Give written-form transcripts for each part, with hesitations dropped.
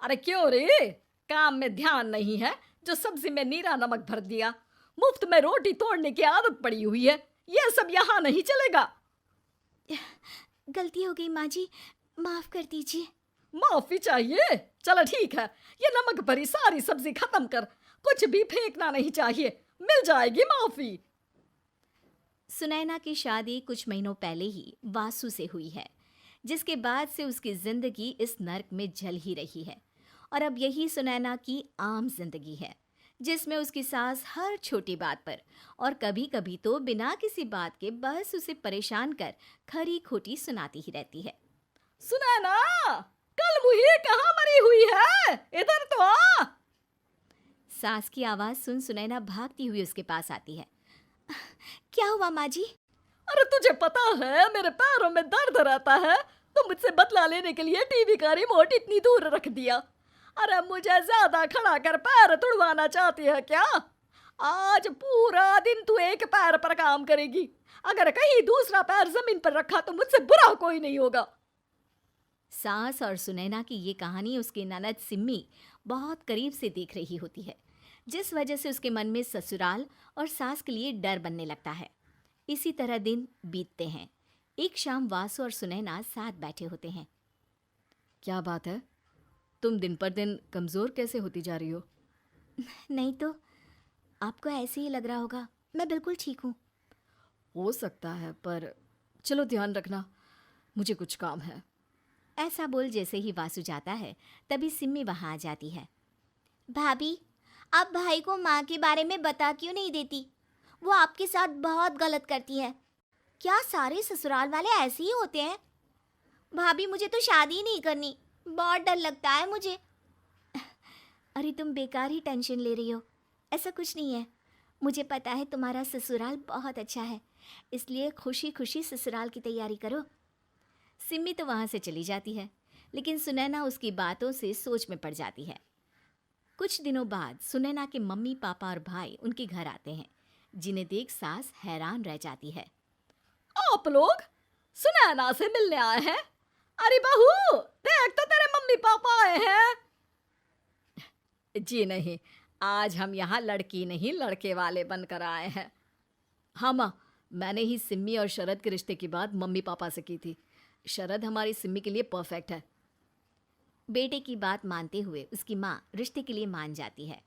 अरे क्यों रे? काम में ध्यान नहीं है जो सब्जी में नीरा नमक भर दिया। मुफ्त में रोटी तोड़ने की आदत पड़ी हुई है। ये सब यहाँ नहीं चलेगा। गलती हो गई माँ जी, माफ कर दीजिए। माफी चाहिए? चलो ठीक है, ये नमक भरी सारी सब्जी खत्म कर। कुछ भी फेंकना नहीं चाहिए, मिल जाएगी माफी। सुनैना की शादी कुछ महीनों पहले ही वासु से हुई है, जिसके बाद से उसकी जिंदगी इस नर्क में जल ही रही है। और अब यही सुनैना की आम जिंदगी है, जिसमें उसकी सास हर छोटी बात पर और कभी कभी तो बिना किसी बात के बस उसे परेशान कर खरी खोटी सुनाती ही रहती है। सुनैना, कल मुही कहाँ मरी हुई है? इधर तो आ। सास की आवाज सुन सुनैना भागती हुई उसके पास आती है। क्या हुआ माँ जी? अरे तुझे पता है मेरे पैरों में दर्द रहता है, तो मुझसे बदला लेने के लिए टीवी का रिमोट इतनी दूर रख दिया। अरे मुझे ज्यादा खड़ा कर पैर तुड़वाना चाहती है क्या? आज पूरा दिन तू एक पैर पर काम करेगी। अगर कहीं दूसरा पैर जमीन पर रखा तो मुझसे बुरा कोई नहीं होगा। सास और सुनैना की ये कहानी उसकी ननद सिम्मी बहुत करीब से देख रही होती है, जिस वजह से उसके मन में ससुराल और सास के लिए डर बनने लगता है। इसी तरह दिन बीतते हैं। एक शाम वासु और सुनैना साथ बैठे होते हैं। क्या बात है? तुम दिन पर दिन कमजोर कैसे होती जा रही हो? नहीं तो, आपको ऐसे ही लग रहा होगा। मैं बिल्कुल ठीक हूँ। हो सकता है, पर चलो ध्यान रखना, मुझे कुछ काम है। ऐसा बोल जैसे ही वासु जाता है, तभी सिम्मी वहां आ जाती है। भाभी, आप भाई को माँ के बारे में बता क्यों नहीं देती? वो आपके साथ बहुत गलत करती है। क्या सारे ससुराल वाले ऐसे ही होते हैं? भाभी, मुझे तो शादी नहीं करनी, बहुत डर लगता है मुझे। अरे तुम बेकार ही टेंशन ले रही हो, ऐसा कुछ नहीं है। मुझे पता है तुम्हारा ससुराल बहुत अच्छा है, इसलिए खुशी खुशी ससुराल की तैयारी करो। सिम्मी तो वहाँ से चली जाती है, लेकिन सुनैना उसकी बातों से सोच में पड़ जाती है। कुछ दिनों बाद सुनैना के मम्मी पापा और भाई उनके घर आते हैं, जिन्हें देख सास हैरान रह जाती है। आप लोग सुनैना से मिलने आए हैं? अरे बहू, देख तो तेरे मम्मी पापा आए हैं। जी नहीं, आज हम यहाँ लड़की नहीं लड़के वाले बनकर आए हैं। हाँ माँ, मैंने ही सिम्मी और शरद के रिश्ते की बात मम्मी पापा से की थी। शरद हमारी सिम्मी के लिए परफेक्ट है। बेटे की बात मानते हुए उसकी माँ रिश्ते के लिए मान जाती है,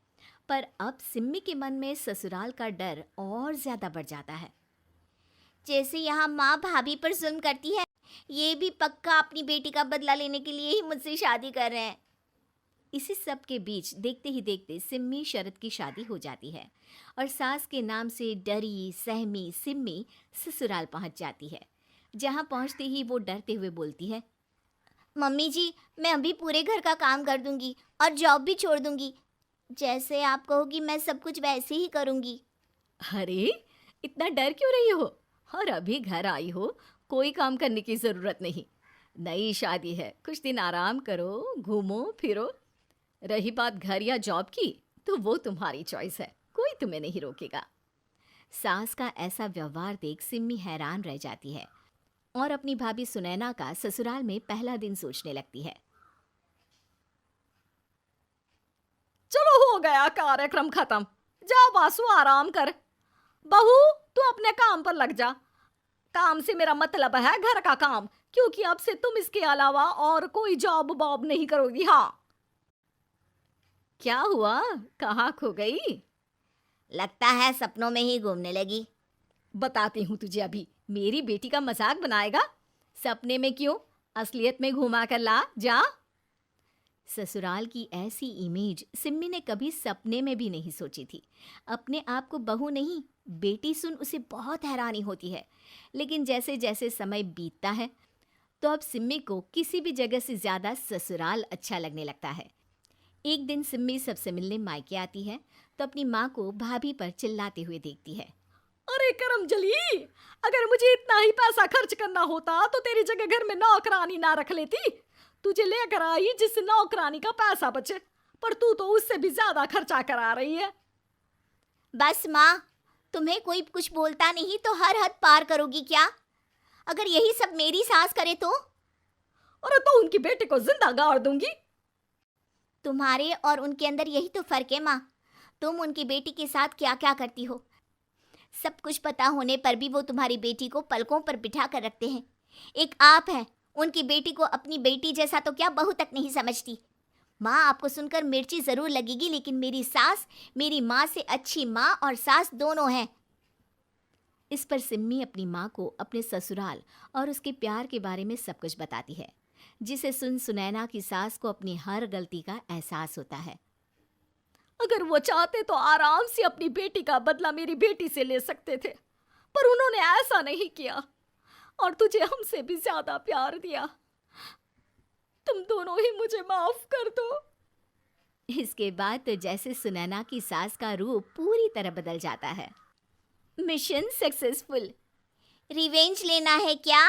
पर अब सिम्मी के मन में ससुराल का डर और ज्यादा बढ़ जाता है। जैसे यहाँ माँ भाभी पर जुल्म करती है, ये भी पक्का अपनी बेटी का बदला लेने के लिए ही मुझसे शादी कर रहे हैं। इसी सब के बीच देखते ही देखते सिम्मी शरद की शादी हो जाती है और सास के नाम से डरी सहमी सिम्मी ससुराल पहुंच जाती है। जहां पहुंचते ही वो डरते हुए बोलती है, मम्मी जी, मैं अभी पूरे घर का काम कर दूंगी और जॉब भी छोड़ दूंगी। जैसे आप कहोगी मैं सब कुछ वैसे ही करूंगी। अरे, इतना डर क्यों रही हो? और अभी घर आई हो, कोई काम करने की जरूरत नहीं। नई शादी है, कुछ दिन आराम करो, घूमो फिरो। रही बात घर या जॉब की, तो वो तुम्हारी चॉइस है, कोई तुम्हें नहीं रोकेगा। सास का ऐसा व्यवहार देख सिम्मी हैरान रह जाती है और अपनी भाभी सुनैना का ससुराल में पहला दिन सोचने लगती है। चलो, हो गया कार्यक्रम खत्म। जा वासु, आराम कर। बहू, तू अपने काम पर लग जा। काम से मेरा मतलब है घर का काम, क्योंकि अब से तुम इसके अलावा और कोई जॉब बॉब नहीं करोगी। हाँ। क्या हुआ? कहाँ खो गई? लगता है सपनों में ही घूमने लगी। बताती हूँ तुझे अभी। मेरी बेटी का मजाक बनाएगा? सपने में क्यों, असलियत में घुमा कर ला। जा। ससुराल की ऐसी इमेज सिम्मी ने कभी सपने में भी नहीं सोची थी। अपने आप को बहू नहीं, बेटी सुन उसे बहुत हैरानी होती है। लेकिन जैसे जैसे समय बीतता है, तो अब सिम्मी को किसी भी जगह से ज्यादा ससुराल अच्छा लगने लगता है। एक दिन सिम्मी सबसे मिलने मायके आती है, तो अपनी माँ को भाभी पर चिल्लाते हुए देखती है। अरे करमजली, अगर मुझे इतना ही पैसा खर्च करना होता तो तेरी जगह घर में नौकरानी ना रख लेती। तुझे लेकर आई जिस नौकरानी का पैसा बचे, पर तू तो उससे भी ज्यादा खर्चा करा रही है। बस माँ, तुम्हें कोई कुछ बोलता नहीं तो हर हद पार करोगी क्या? अगर यही सब मेरी सास करे तो? और तो उनकी बेटी को जिंदा गाड़ दूंगी। तुम्हारे और उनके अंदर यही तो फर्क है माँ। तुम उनकी बेटी के साथ क्या क्या करती हो, सब कुछ पता होने पर भी वो तुम्हारी बेटी को पलकों पर बिठा कर रखते हैं। एक आप हैं, उनकी बेटी को अपनी बेटी जैसा तो क्या बहू तक नहीं समझती। माँ, आपको सुनकर मिर्ची ज़रूर लगेगी, लेकिन मेरी सास मेरी माँ से अच्छी माँ और सास दोनों हैं। इस पर सिम्मी अपनी माँ को अपने ससुराल और उसके प्यार के बारे में सब कुछ बताती है, जिसे सुन सुनैना की सास को अपनी हर गलती का एहसास होता है। अगर वो चाहते तो आराम से अपनी बेटी का बदला मेरी बेटी से ले सकते थे, पर उन्होंने ऐसा नहीं किया और तुझे हमसे भी ज्यादा प्यार दिया। तुम दोनों ही मुझे माफ कर दो। इसके बाद तो जैसे सुनैना की सास का रूप पूरी तरह बदल जाता है। Mission successful. रिवेंज लेना है क्या?